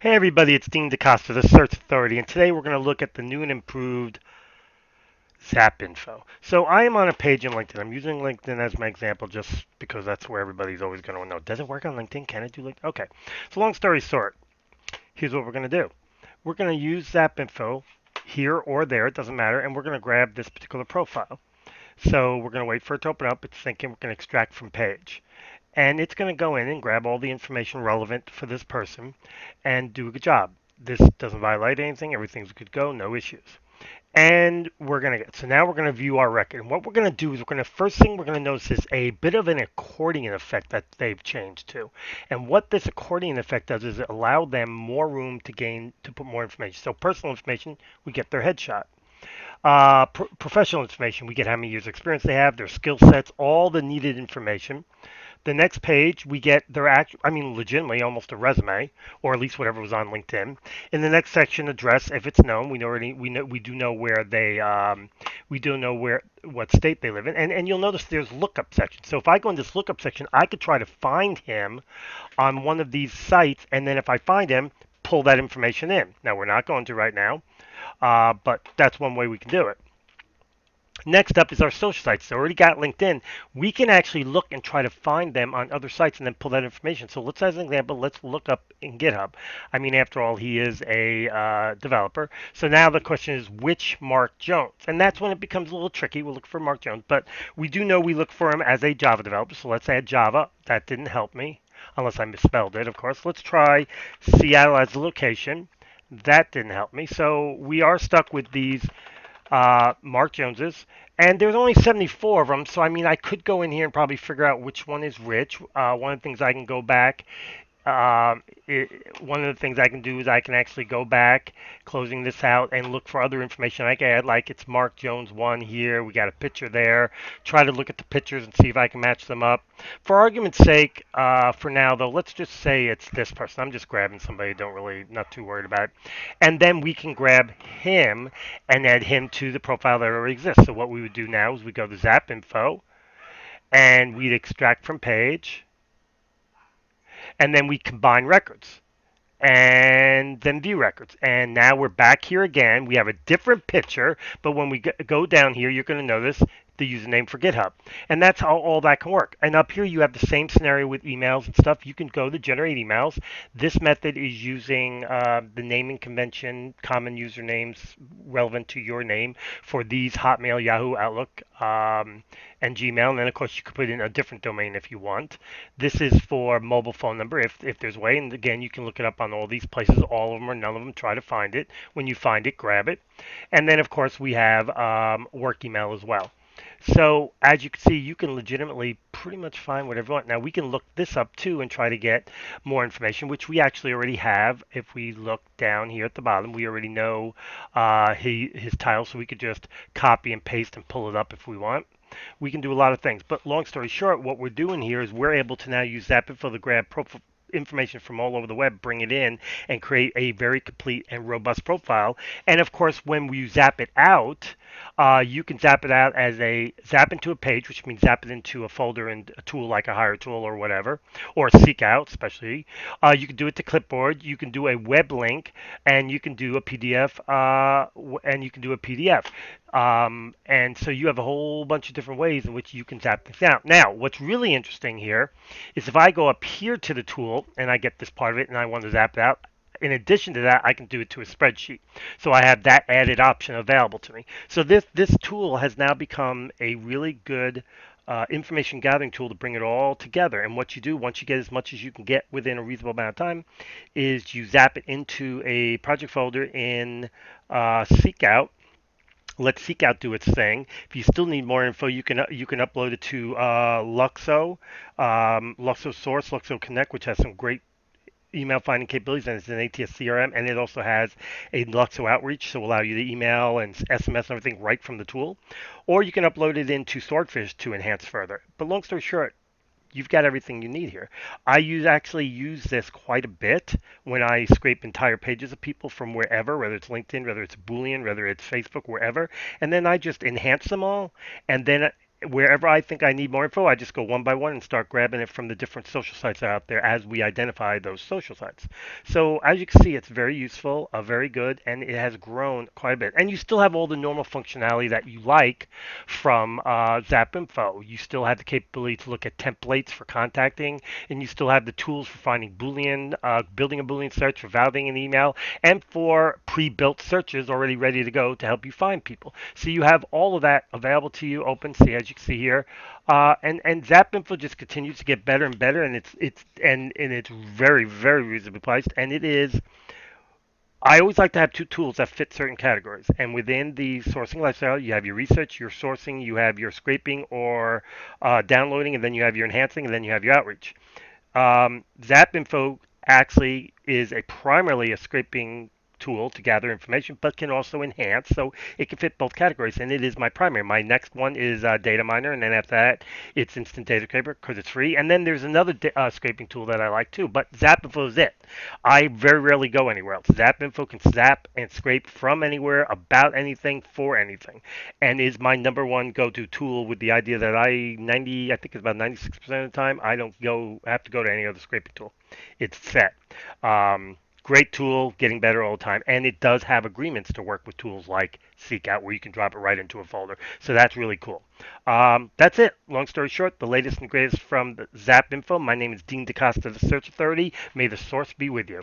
Hey everybody, it's Dean DaCosta, the Search Authority, and today we're going to look at the new and improved Zapinfo. So I am on a page in LinkedIn. I'm using LinkedIn as my example just because that's where everybody's always going to know. Does it work on LinkedIn? Can it do LinkedIn? Okay. So long story short, here's what we're going to do. We're going to use Zapinfo here or there, it doesn't matter, and we're going to grab this particular profile. So we're going to wait for it to open up. It's thinking we're going to extract from page. And it's going to go in and grab all the information relevant for this person and do a good job. This doesn't violate anything. Everything's good to go. No issues. And so now we're gonna view our record. And what we're gonna do is first thing we're gonna notice is a bit of an accordion effect that they've changed to. And what this accordion effect does is it allow them more room to put more information. So personal information, we get their headshot. Professional information, we get how many years experience they have, their skill sets, all the needed information. The next page, we get legitimately almost a resume, or at least whatever was on LinkedIn. In the next section, address, if it's known, we do know where we do know where what state they live in, and you'll notice there's lookup section. So if I go in this lookup section, I could try to find him on one of these sites, and then if I find him, pull that information in. Now we're not going to right now, but that's one way we can do it. Next up is our social sites. So already got LinkedIn. We can actually look and try to find them on other sites and then pull that information. So let's, as an example, let's look up in GitHub. I mean, after all, he is a developer. So now the question is, which Mark Jones? And that's when it becomes a little tricky. We'll look for Mark Jones, but we do know we look for him as a Java developer. So let's add Java. That didn't help me, unless I misspelled it, of course. Let's try Seattle as the location. That didn't help me. So we are stuck with these Mark Joneses, and there's only 74 of them. So I mean, I could go in here and probably figure out which one is which. One of the things I can go back one of the things I can do is I can actually go back, closing this out, and look for other information I can add, like it's Mark Jones 1 here. We got a picture there. Try to look at the pictures and see if I can match them up. For argument's sake, for now though, let's just say it's this person. I'm just grabbing somebody. Don't really, not too worried about it. And then we can grab him and add him to the profile that already exists. So what we would do now is we go to Zap Info and we'd extract from page, and then we combine records and then view records. And now we're back here again. We have a different picture, but when we go down here, you're going to notice the username for GitHub. And that's how all that can work. And up here, you have the same scenario with emails and stuff. You can go to generate emails. This method is using the naming convention, common usernames relevant to your name for these Hotmail, Yahoo, Outlook, and Gmail. And then, of course, you could put in a different domain if you want. This is for mobile phone number if there's a way. And again, you can look it up on all these places, all of them or none of them. Try to find it. When you find it, grab it. And then, of course, we have work email as well. So as you can see, you can legitimately pretty much find whatever you want. Now we can look this up too and try to get more information, which we actually already have. If we look down here at the bottom, we already know his title, so we could just copy and paste and pull it up if we want. We can do a lot of things. But long story short, what we're doing here is we're able to now use Zapinfo to grab information from all over the web, bring it in, and create a very complete and robust profile. And of course, when we zap it out, you can zap it out as a zap into a page, which means zap it into a folder and a tool like a Hire tool or whatever, or seek out, especially. You can do it to clipboard. You can do a web link, and you can do a PDF, and you can do a PDF. And so you have a whole bunch of different ways in which you can zap things out. Now, what's really interesting here is if I go up here to the tool and I get this part of it and I want to zap it out, in addition to that, I can do it to a spreadsheet. So I have that added option available to me. So this tool has now become a really good information gathering tool to bring it all together. And what you do once you get as much as you can get within a reasonable amount of time is you zap it into a project folder in Seek Out. Let Seek Out do its thing. If you still need more info, you can upload it to Luxo Source, Luxo Connect, which has some great email finding capabilities, and it's an ATS CRM, and it also has a Luxo Outreach, so allow you to email and SMS and everything right from the tool. Or you can upload it into Swordfish to enhance further. But long story short, you've got everything you need here. Actually use this quite a bit when I scrape entire pages of people from wherever, whether it's LinkedIn, whether it's Boolean, whether it's Facebook, wherever, and then I just enhance them all, and then wherever I think I need more info, I just go one by one and start grabbing it from the different social sites out there as we identify those social sites. So as you can see, it's very useful, very good, and it has grown quite a bit. And you still have all the normal functionality that you like from Zapinfo. You still have the capability to look at templates for contacting, and you still have the tools for finding Boolean, building a Boolean search for validating an email, and for pre-built searches already ready to go to help you find people. So you have all of that available to you, open. See, as you can see here, and Zapinfo just continues to get better and better, and it's very very reasonably priced, and it is. I always like to have two tools that fit certain categories. And within the sourcing lifestyle, you have your research, your sourcing, you have your scraping or downloading, and then you have your enhancing, and then you have your outreach. Zapinfo actually is a primarily a scraping tool to gather information, but can also enhance, so it can fit both categories. And it is my primary. My next one is Data Miner, and then after that, it's Instant Data Scraper because it's free. And then there's another scraping tool that I like too, but Zapinfo is it. I very rarely go anywhere else. Zapinfo can zap and scrape from anywhere, about anything, for anything, and is my number one go-to tool. With the idea that I think it's about 96% of the time, I don't have to go to any other scraping tool. It's set. Great tool, getting better all the time, and it does have agreements to work with tools like Seekout, where you can drop it right into a folder. So that's really cool. That's it. Long story short, the latest and greatest from the Zapinfo. My name is Dean DaCosta, the Search Authority. May the source be with you.